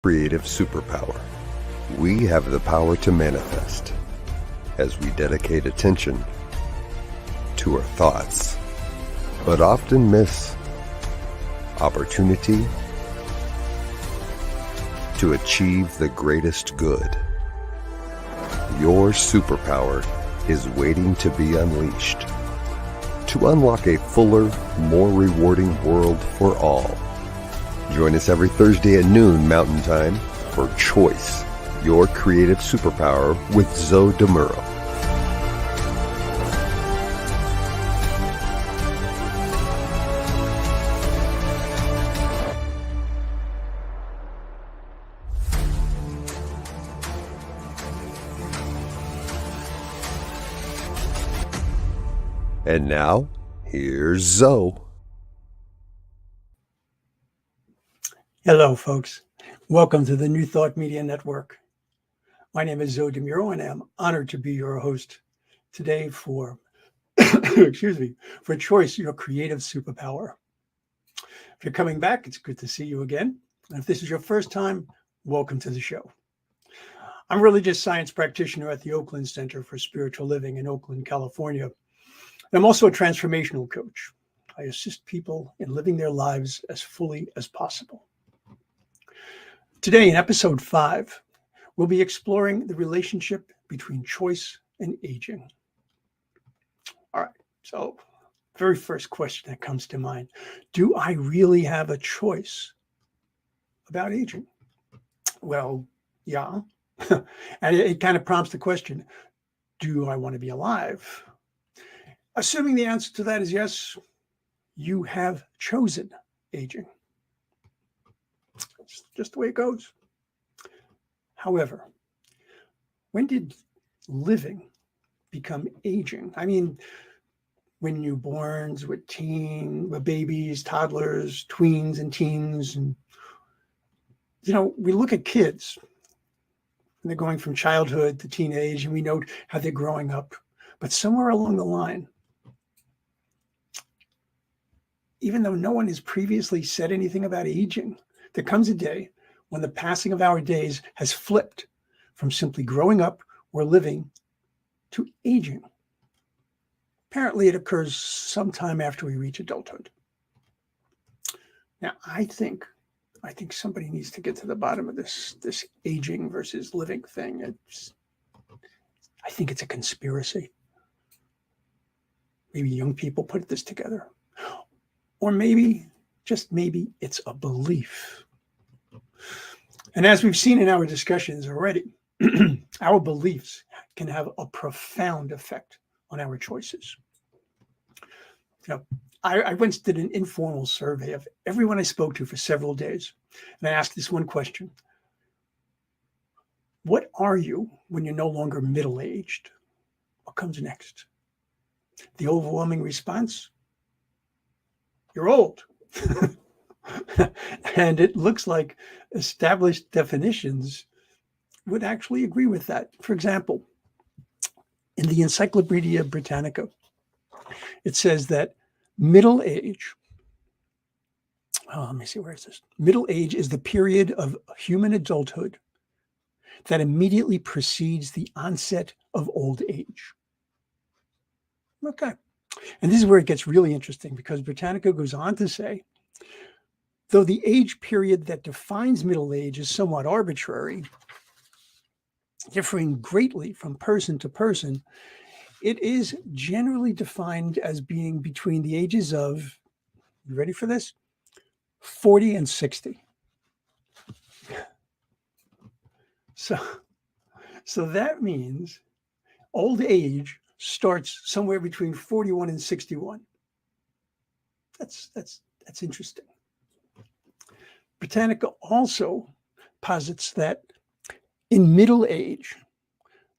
Creative superpower. We have the power to manifest as we dedicate attention to our thoughts, but often miss opportunity to achieve the greatest good. Your superpower is waiting to be unleashed to unlock a fuller, more rewarding world for all. Join us every Thursday at noon Mountain Time for Choice, Your Creative Superpower with Zoe Muro. And now, here's Zoe. Hello, folks. Welcome to the New Thought Media Network. My name is Zoe Muro, and I'm honored to be your host today for, for Choice, Your Creative Superpower. If you're coming back, it's good to see you again. And if this is your first time, welcome to the show. I'm a religious science practitioner at the Oakland Center for Spiritual Living in Oakland, California. And I'm also a transformational coach. I assist people in living their lives as fully as possible. Today, in episode 5, we'll be exploring the relationship between choice and aging. All right, so very first question that comes to mind, do I really have a choice about aging? Well, yeah. And it kind of prompts the question, do I want to be alive? Assuming the answer to that is yes, you have chosen aging. It's just the way it goes. However, when did living become aging? I mean, when newborns, with babies, toddlers, tweens and teens, and we look at kids and they're going from childhood to teenage, and we know how they're growing up. But somewhere along the line, even though no one has previously said anything about aging, there comes a day when the passing of our days has flipped from simply growing up or living to aging. Apparently, it occurs sometime after we reach adulthood. Now, I think somebody needs to get to the bottom of this aging versus living thing. I think it's a conspiracy. Maybe young people put this together. Or maybe, just maybe, it's a belief. And as we've seen in our discussions already, our beliefs can have a profound effect on our choices. I once did an informal survey of everyone I spoke to for several days. And I asked this one question. What are you when you're no longer middle-aged? What comes next? The overwhelming response? You're old. And it looks like established definitions would actually agree with that. For example, in the Encyclopedia Britannica, it says that middle age, where is this? Middle age is the period of human adulthood that immediately precedes the onset of old age. Okay. And this is where it gets really interesting, because Britannica goes on to say, though the age period that defines middle age is somewhat arbitrary, differing greatly from person to person, it is generally defined as being between the ages of, you ready for this? 40 and 60. So that means old age starts somewhere between 41 and 61. That's interesting. Britannica also posits that in middle age,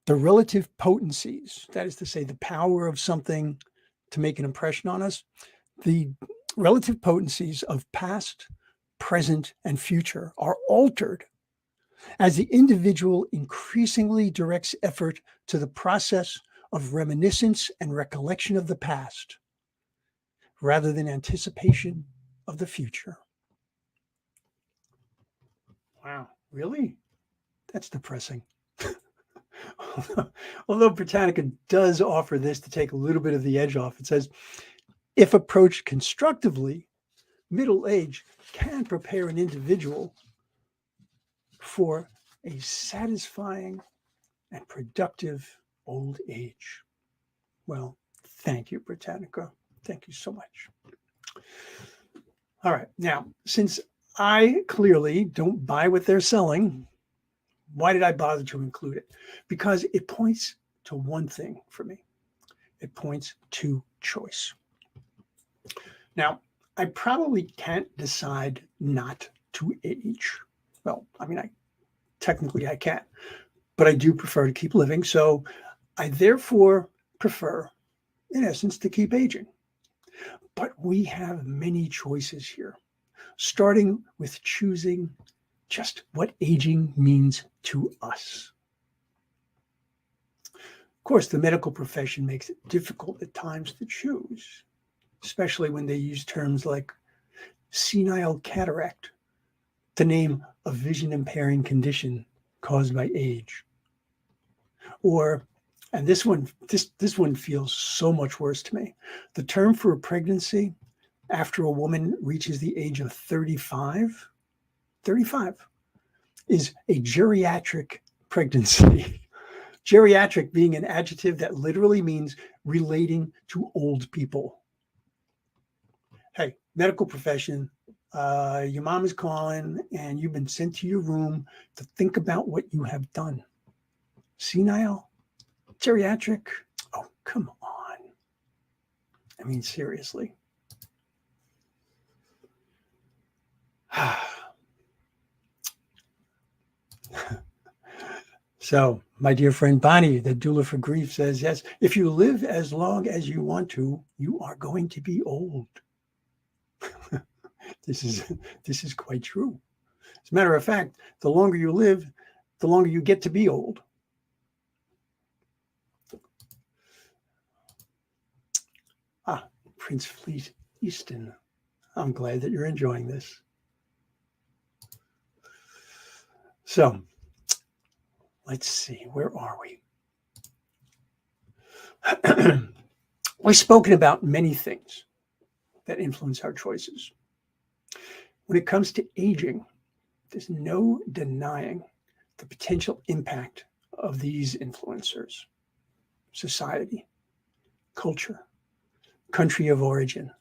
the relative potencies, that is to say, the power of something to make an impression on us, the relative potencies of past, present, and future are altered as the individual increasingly directs effort to the process of reminiscence and recollection of the past, rather than anticipation of the future. Wow. Really? That's depressing. Although Britannica does offer this to take a little bit of the edge off. It says, if approached constructively, middle age can prepare an individual for a satisfying and productive old age. Well, thank you, Britannica. Thank you so much. All right. Now, since I clearly don't buy what they're selling, why did I bother to include it? Because it points to one thing for me. It points to choice. Now, I probably can't decide not to age. Well, I mean, technically I can, but I do prefer to keep living. So I therefore prefer, in essence, to keep aging. But we have many choices here, starting with choosing just what aging means to us. Of course, the medical profession makes it difficult at times to choose, especially when they use terms like senile cataract to name a vision impairing condition caused by age. Or, and this one feels so much worse to me. The term for a pregnancy after a woman reaches the age of 35 is a geriatric pregnancy. Geriatric being an adjective that literally means relating to old people. Hey, medical profession, your mom is calling and you've been sent to your room to think about what you have done. Senile? Geriatric? Oh, come on. I mean, seriously. So, my dear friend Bonnie, the doula for grief, says, yes, if you live as long as you want to, you are going to be old. This is quite true. As a matter of fact, the longer you live, the longer you get to be old. Prince Fleet Easton. I'm glad that you're enjoying this. So, let's see, where are we? We've spoken about many things that influence our choices. When it comes to aging, there's no denying the potential impact of these influencers. Society, culture, country of origin,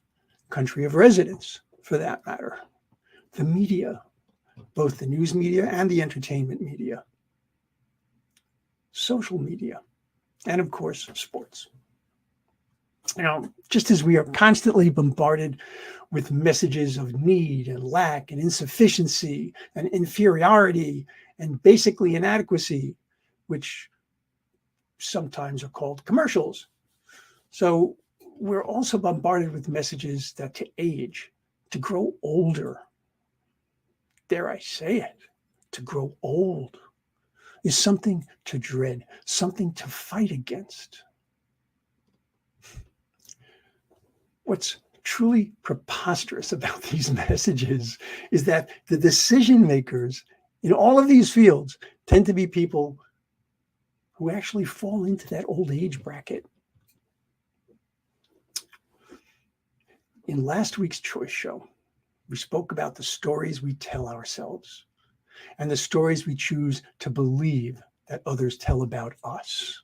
country of residence, for that matter, the media, both the news media and the entertainment media, social media, and of course, sports. Just as we are constantly bombarded with messages of need and lack and insufficiency and inferiority and basically inadequacy, which sometimes are called commercials. So we're also bombarded with messages that to age, to grow older, dare I say it, to grow old is something to dread, something to fight against. What's truly preposterous about these messages is that the decision makers in all of these fields tend to be people who actually fall into that old age bracket. In last week's Choice Show, we spoke about the stories we tell ourselves and the stories we choose to believe that others tell about us.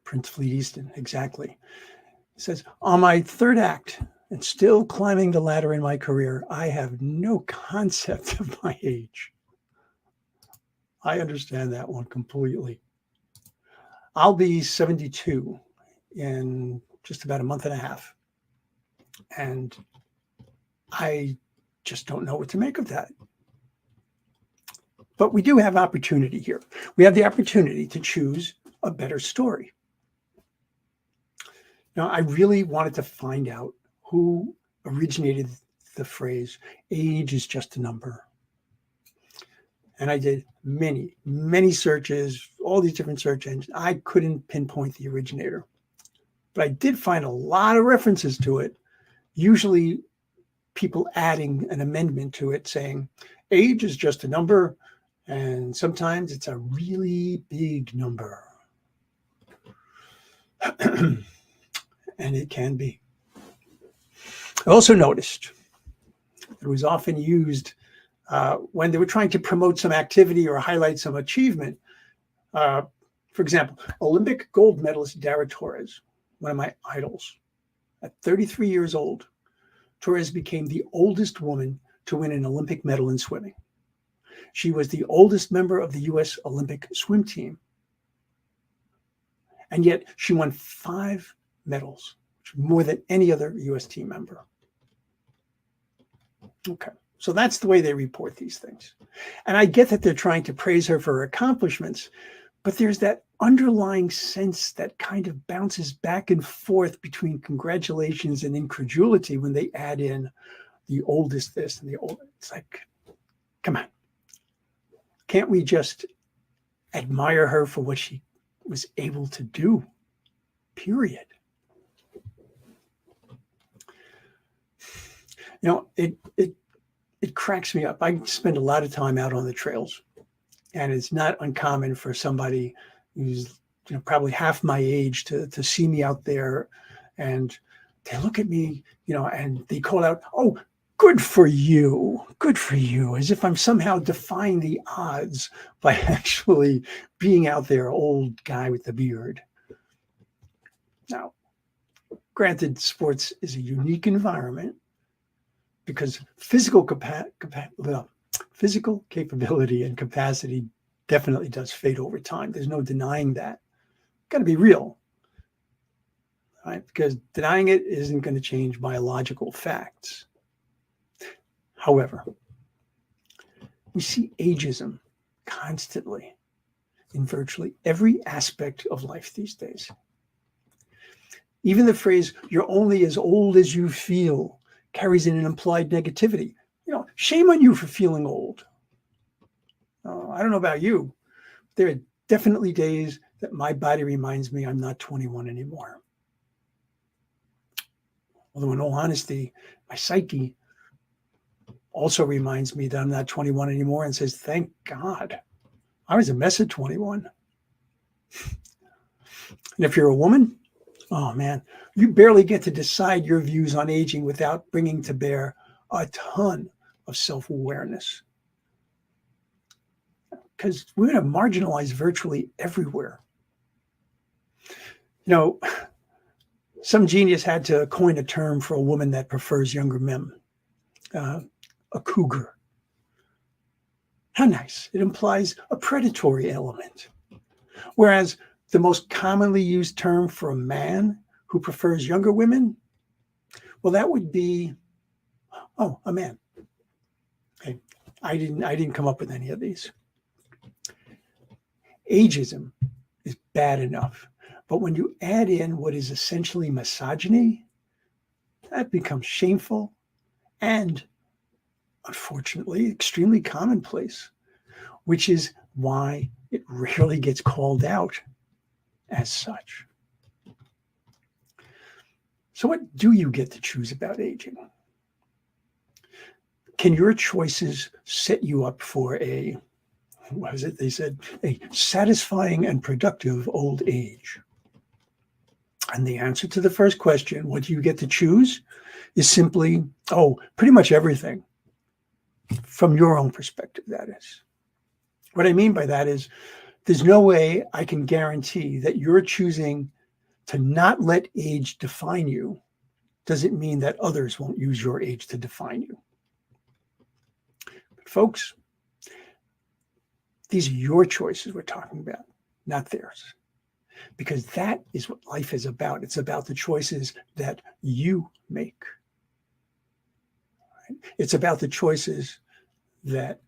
Prince Fleet Easton, exactly. He says, on my third act and still climbing the ladder in my career, I have no concept of my age. I understand that one completely. I'll be 72 in just about a month and a half. And I just don't know what to make of that. But we do have opportunity here. We have the opportunity to choose a better story. Now, I really wanted to find out who originated the phrase, age is just a number. And I did many, many searches, all these different search engines. I couldn't pinpoint the originator. But I did find a lot of references to it usually people adding an amendment to it saying age is just a number, and sometimes it's a really big number. And it can be. I also noticed it was often used when they were trying to promote some activity or highlight some achievement. For example, Olympic gold medalist Dara Torres, one of my idols. At 33 years old, Torres became the oldest woman to win an Olympic medal in swimming. She was the oldest member of the U.S. Olympic swim team. And yet she won 5 medals, more than any other U.S. team member. Okay, so that's the way they report these things. And I get that they're trying to praise her for her accomplishments, but there's that underlying sense that kind of bounces back and forth between congratulations and incredulity when they add in the oldest this and the old. It's like, come on. Can't we just admire her for what she was able to do? Period. You know, it cracks me up. I spend a lot of time out on the trails, and it's not uncommon for somebody who's probably half my age to see me out there, and they look at me, and they call out, "Oh, good for you, as if I'm somehow defying the odds by actually being out there, old guy with the beard. Now, granted, sports is a unique environment because physical capability and capacity definitely does fade over time. There's no denying that. Got to be real, right? Because denying it isn't going to change biological facts. However, we see ageism constantly in virtually every aspect of life these days. Even the phrase, "you're only as old as you feel," carries in an implied negativity. Shame on you for feeling old. I don't know about you. There are definitely days that my body reminds me I'm not 21 anymore. Although in all honesty, my psyche also reminds me that I'm not 21 anymore and says, thank God, I was a mess at 21. And if you're a woman, oh man, you barely get to decide your views on aging without bringing to bear a ton of self-awareness. Because we're going to marginalize virtually everywhere. Some genius had to coin a term for a woman that prefers younger men, a cougar. How nice. It implies a predatory element. Whereas the most commonly used term for a man who prefers younger women, well, that would be, a man. Okay. I didn't come up with any of these. Ageism is bad enough, but when you add in what is essentially misogyny, that becomes shameful and, unfortunately, extremely commonplace, which is why it rarely gets called out as such. So what do you get to choose about aging? Can your choices set you up for a satisfying and productive old age? And the answer to the first question, what do you get to choose, is simply, pretty much everything. From your own perspective, that is. What I mean by that is, there's no way I can guarantee that you're choosing to not let age define you doesn't mean that others won't use your age to define you. But folks, these are your choices we're talking about, not theirs. Because that is what life is about. It's about the choices that you make. It's about the choices that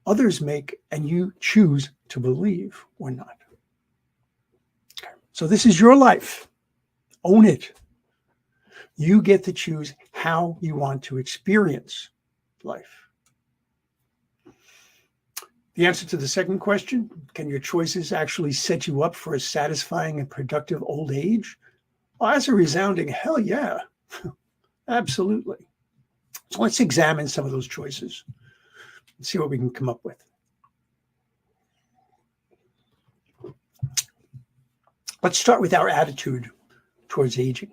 others make and you choose to believe or not. Okay. So this is your life. Own it. You get to choose how you want to experience life. The answer to the second question, can your choices actually set you up for a satisfying and productive old age? Well, that's a resounding hell yeah. Absolutely. So let's examine some of those choices and see what we can come up with. Let's start with our attitude towards aging.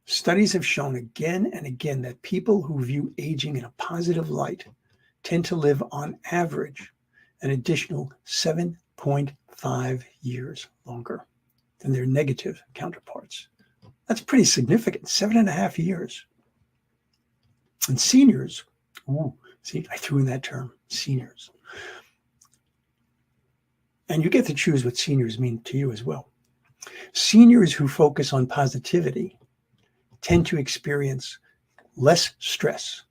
Studies have shown again and again that people who view aging in a positive light tend to live on average an additional 7.5 years longer than their negative counterparts. That's pretty significant, 7.5 years. And seniors, see, I threw in that term, seniors. And you get to choose what seniors mean to you as well. Seniors who focus on positivity tend to experience less stress.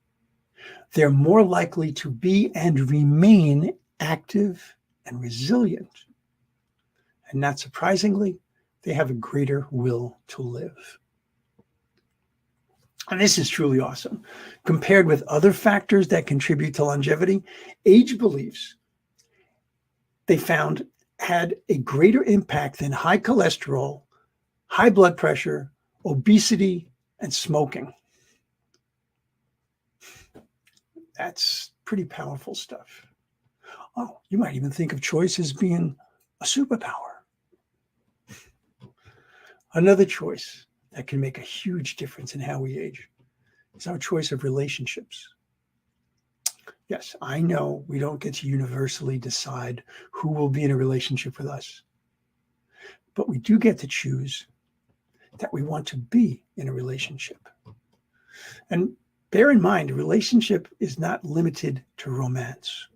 They're more likely to be and remain active and resilient. And not surprisingly, they have a greater will to live. And this is truly awesome. Compared with other factors that contribute to longevity, age beliefs, they found, had a greater impact than high cholesterol, high blood pressure, obesity, and smoking. That's pretty powerful stuff. Oh, you might even think of choice as being a superpower. Another choice that can make a huge difference in how we age is our choice of relationships. Yes, I know we don't get to universally decide who will be in a relationship with us, but we do get to choose that we want to be in a relationship. And bear in mind, a relationship is not limited to romance.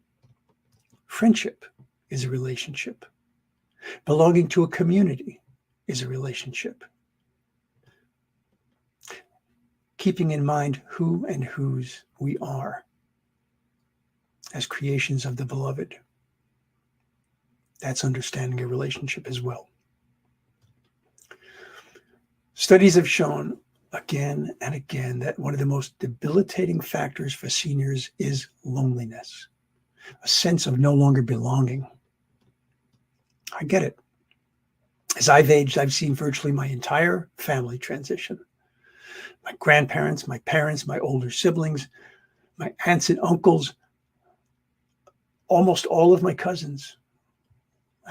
Friendship is a relationship. Belonging to a community is a relationship. Keeping in mind who and whose we are as creations of the beloved. That's understanding a relationship as well. Studies have shown again and again that one of the most debilitating factors for seniors is loneliness, a sense of no longer belonging. I get it. As I've aged, I've seen virtually my entire family transition. My grandparents, my parents, my older siblings, my aunts and uncles, almost all of my cousins,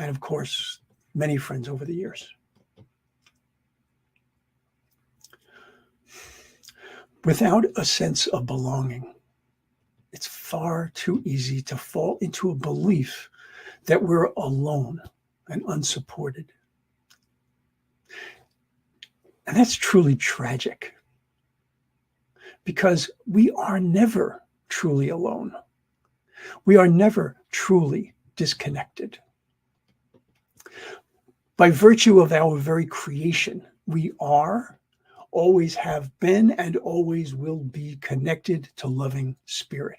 and of course, many friends over the years. Without a sense of belonging, it's far too easy to fall into a belief that we're alone and unsupported. And that's truly tragic, because we are never truly alone. We are never truly disconnected. By virtue of our very creation, we are, always have been, and always will be connected to loving spirit.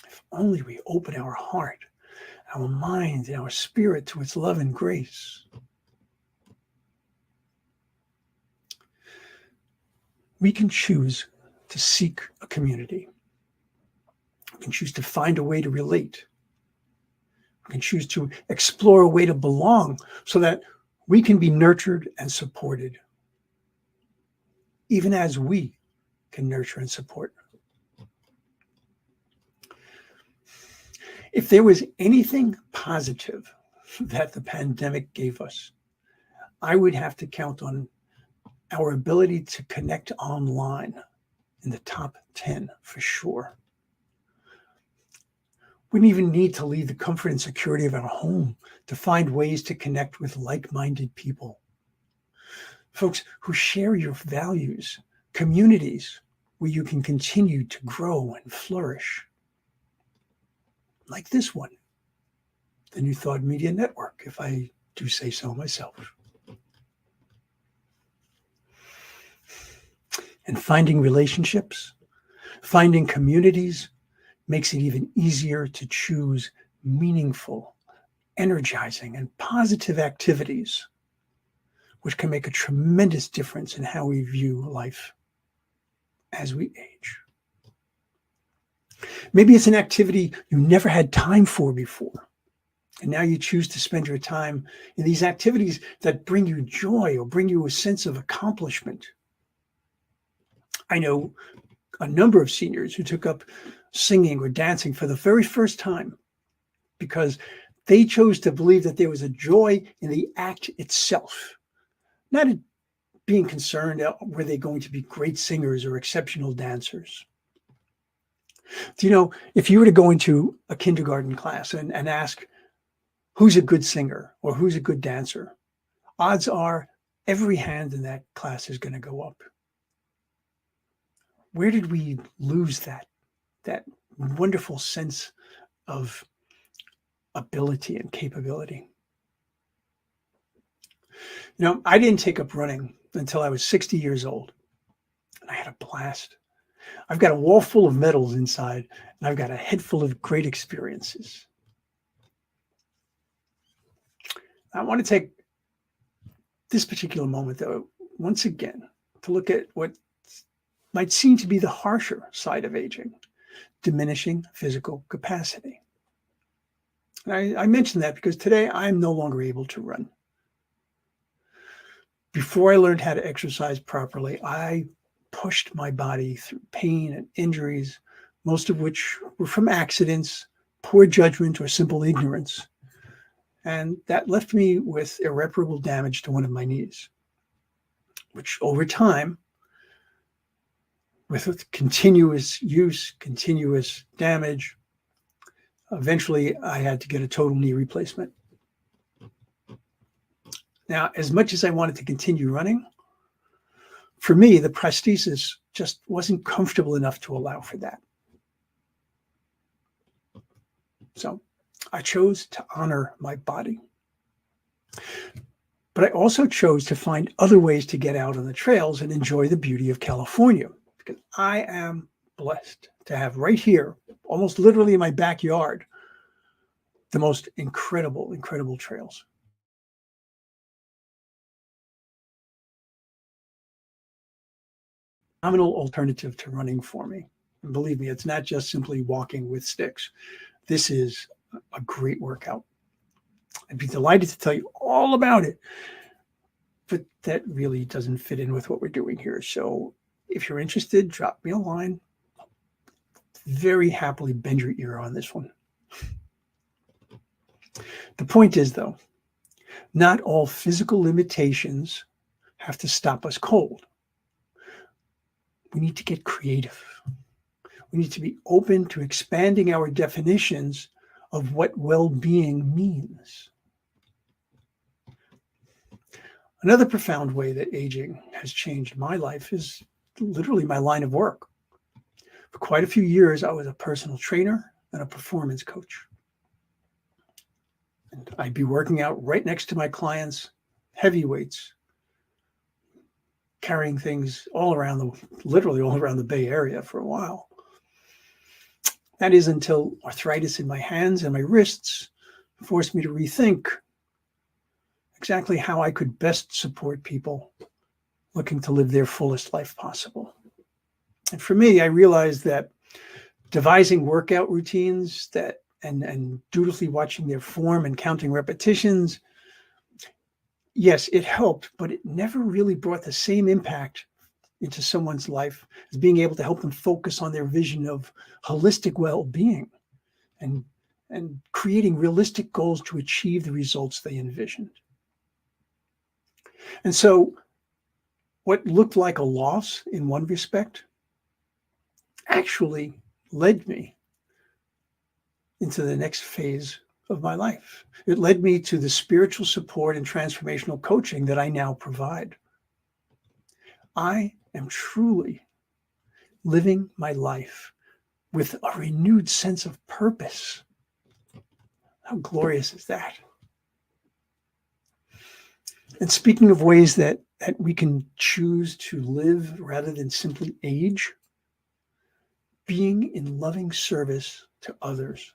If only we open our heart, our mind, and our spirit to its love and grace. We can choose to seek a community. We can choose to find a way to relate. We can choose to explore a way to belong so that we can be nurtured and supported, even as we can nurture and support. If there was anything positive that the pandemic gave us, I would have to count on our ability to connect online in the top 10 for sure. We don't even need to leave the comfort and security of our home to find ways to connect with like-minded people. Folks who share your values, communities where you can continue to grow and flourish. Like this one, the New Thought Media Network, if I do say so myself. And finding relationships, finding communities, makes it even easier to choose meaningful, energizing, and positive activities, which can make a tremendous difference in how we view life as we age. Maybe it's an activity you never had time for before. And now you choose to spend your time in these activities that bring you joy or bring you a sense of accomplishment. I know a number of seniors who took up singing or dancing for the very first time because they chose to believe that there was a joy in the act itself, not in being concerned, were they going to be great singers or exceptional dancers? Do you know, if you were to go into a kindergarten class and ask, who's a good singer or who's a good dancer, odds are every hand in that class is going to go up. Where did we lose that wonderful sense of ability and capability? You know, I didn't take up running until I was 60 years old, and I had a blast. I've got a wall full of medals inside, and I've got a head full of great experiences. I want to take this particular moment, though, once again, to look at what might seem to be the harsher side of aging, diminishing physical capacity. And I mention that because today I'm no longer able to run. Before I learned how to exercise properly, I pushed my body through pain and injuries, most of which were from accidents, poor judgment, or simple ignorance. And that left me with irreparable damage to one of my knees, which over time, with continuous use, continuous damage, eventually I had to get a total knee replacement. Now, as much as I wanted to continue running, for me, the prosthesis just wasn't comfortable enough to allow for that. So I chose to honor my body. But I also chose to find other ways to get out on the trails and enjoy the beauty of California, because I am blessed to have right here, almost literally in my backyard, the most incredible, incredible trails. Phenomenal alternative to running for me. And believe me, it's not just simply walking with sticks. This is a great workout. I'd be delighted to tell you all about it, but that really doesn't fit in with what we're doing here. So if you're interested, drop me a line. Very happily bend your ear on this one. The point is, though, not all physical limitations have to stop us cold. We need to get creative. We need to be open to expanding our definitions of what well-being means. Another profound way that aging has changed my life is literally my line of work. For quite a few years, I was a personal trainer and a performance coach. And I'd be working out right next to my clients, heavy weights, carrying things literally all around the Bay Area for a while. That is until arthritis in my hands and my wrists forced me to rethink exactly how I could best support people looking to live their fullest life possible. And for me, I realized that devising workout routines and dutifully watching their form and counting repetitions, yes, it helped, but it never really brought the same impact into someone's life as being able to help them focus on their vision of holistic well-being and creating realistic goals to achieve the results they envisioned. And so what looked like a loss in one respect actually led me into the next phase of my life. It led me to the spiritual support and transformational coaching that I now provide. I am truly living my life with a renewed sense of purpose. How glorious is that? And speaking of ways that we can choose to live rather than simply age, being in loving service to others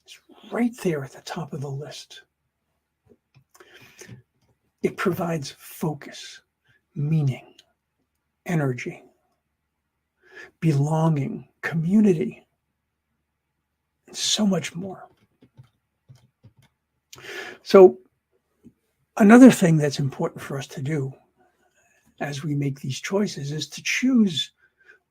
is right there at the top of the list. It provides focus, meaning, energy, belonging, community, and so much more. So another thing that's important for us to do as we make these choices is to choose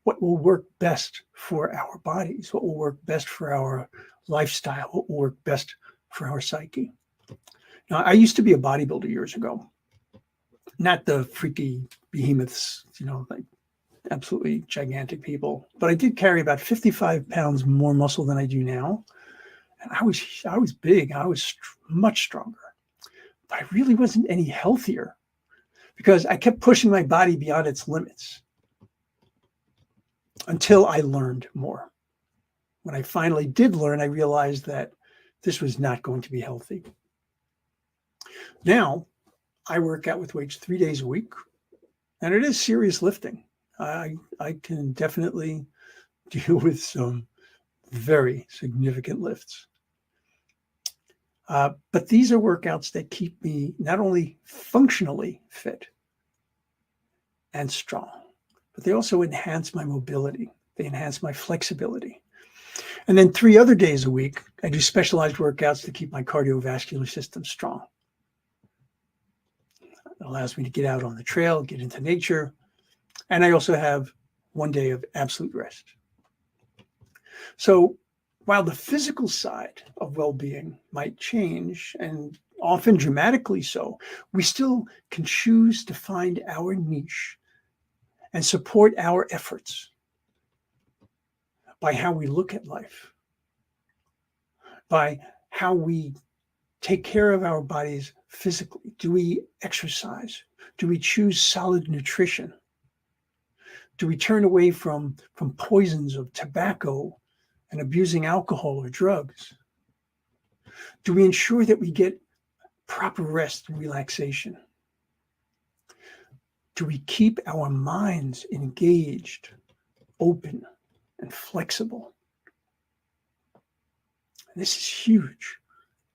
what will work best for our bodies, what will work best for our lifestyle, what will work best for our psyche. Now, I used to be a bodybuilder years ago, not the freaky behemoths, like absolutely gigantic people, but I did carry about 55 pounds more muscle than I do now. And I was big, I was much stronger, but I really wasn't any healthier because I kept pushing my body beyond its limits until I learned more. When I finally did learn, I realized that this was not going to be healthy. Now, I work out with weights 3 days a week, and it is serious lifting. I can definitely deal with some very significant lifts. But these are workouts that keep me not only functionally fit and strong, but they also enhance my mobility. They enhance my flexibility. And then 3 other days a week, I do specialized workouts to keep my cardiovascular system strong. It allows me to get out on the trail, get into nature. And I also have 1 day of absolute rest. So while the physical side of well-being might change, and often dramatically so, we still can choose to find our niche and support our efforts by how we look at life, by how we take care of our bodies physically. Do we exercise? Do we choose solid nutrition? Do we turn away from poisons of tobacco and abusing alcohol or drugs? Do we ensure that we get proper rest and relaxation? Do we keep our minds engaged, open, and flexible? And this is huge.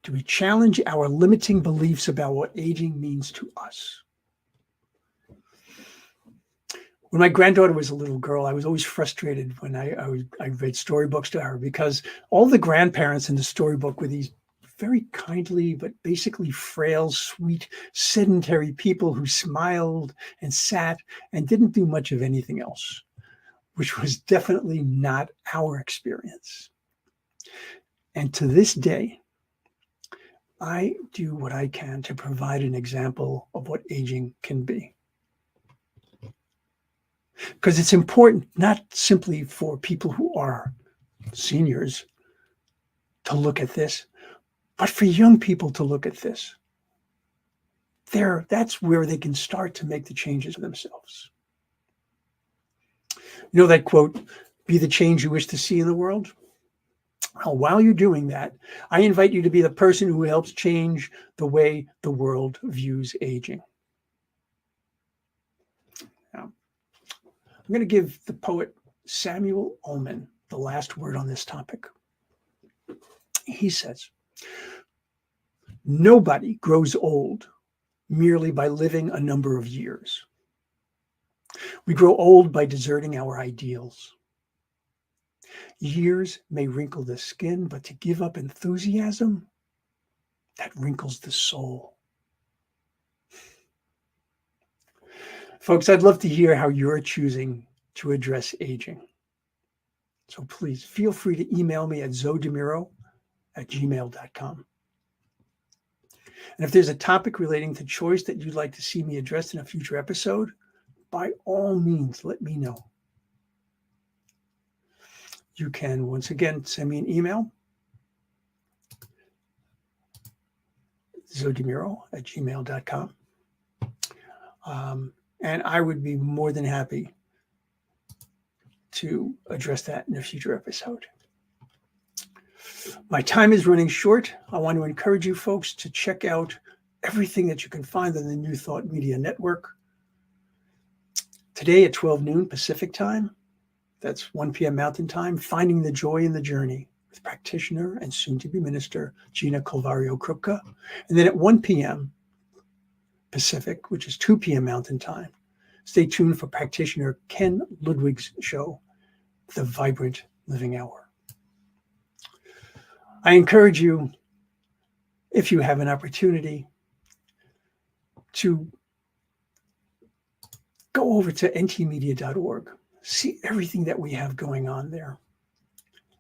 Do we challenge our limiting beliefs about what aging means to us? When my granddaughter was a little girl, I was always frustrated when I read storybooks to her, because all the grandparents in the storybook were these very kindly but basically frail, sweet, sedentary people who smiled and sat and didn't do much of anything else, which was definitely not our experience. And to this day, I do what I can to provide an example of what aging can be. Because it's important not simply for people who are seniors to look at this, but for young people to look at this. That's where they can start to make the changes for themselves. You know that quote, "Be the change you wish to see in the world"? Well, while you're doing that, I invite you to be the person who helps change the way the world views aging. Now, I'm going to give the poet Samuel Ullman the last word on this topic. He says, "Nobody grows old merely by living a number of years. We grow old by deserting our ideals. Years may wrinkle the skin, but to give up enthusiasm, that wrinkles the soul." Folks, I'd love to hear how you're choosing to address aging. So please feel free to email me at zodemuro@gmail.com. And if there's a topic relating to choice that you'd like to see me address in a future episode, by all means, let me know. You can, once again, send me an email, zodemuro@gmail.com. And I would be more than happy to address that in a future episode. My time is running short. I want to encourage you folks to check out everything that you can find on the New Thought Media Network. Today at 12 noon Pacific time, that's 1 p.m. Mountain time, Finding the Joy in the Journey with practitioner and soon-to-be minister Gina Colvario-Krupka. And then at 1 p.m. Pacific, which is 2 p.m. Mountain time, stay tuned for practitioner Ken Ludwig's show, The Vibrant Living Hour. I encourage you, if you have an opportunity to go over to ntmedia.org, see everything that we have going on there.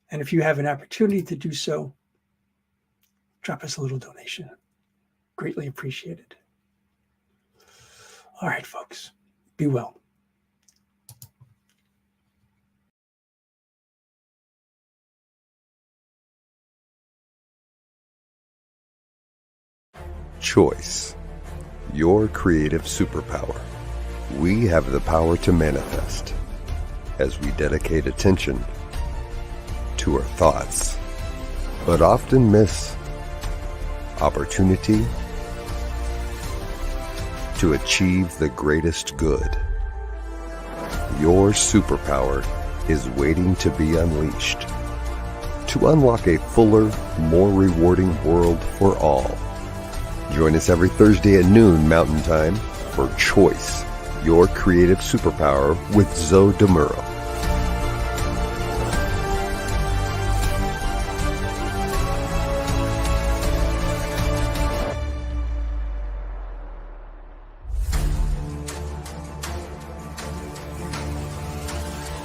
And if you have an opportunity to do so, drop us a little donation. Greatly appreciated. All right, folks, be well. Choice, your creative superpower. We have the power to manifest as we dedicate attention to our thoughts, but often miss opportunity to achieve the greatest good. Your superpower is waiting to be unleashed to unlock a fuller, more rewarding world for all. Join us every Thursday at noon Mountain Time for Choice, your creative superpower with Zoe Muro.